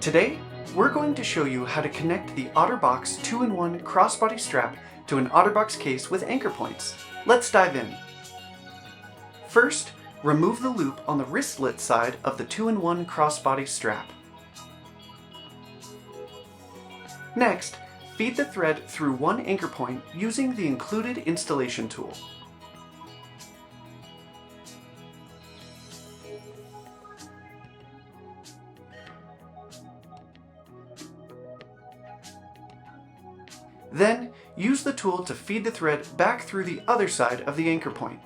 Today, we're going to show you how to connect the OtterBox 2-in-1 crossbody strap to an OtterBox case with anchor points. Let's dive in. First, remove the loop on the wristlet side of the 2-in-1 crossbody strap. Next, feed the thread through one anchor point using the included installation tool. Then, use the tool to feed the thread back through the other side of the anchor point.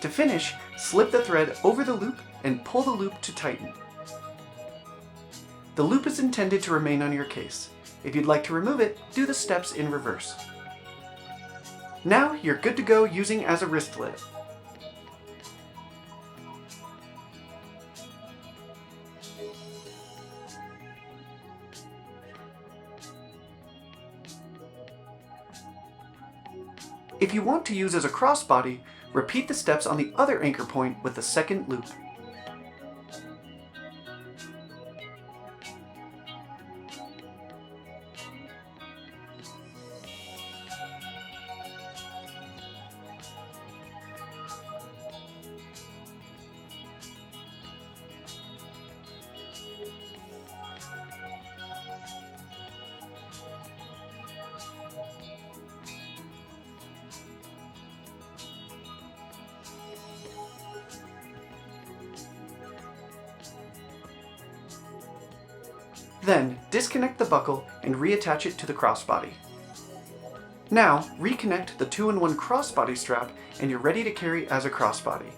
To finish, slip the thread over the loop and pull the loop to tighten. The loop is intended to remain on your case. If you'd like to remove it, do the steps in reverse. Now you're good to go using as a wristlet. If you want to use as a crossbody, repeat the steps on the other anchor point with the second loop. Then, disconnect the buckle and reattach it to the crossbody. Now, reconnect the 2-in-1 crossbody strap and you're ready to carry as a crossbody.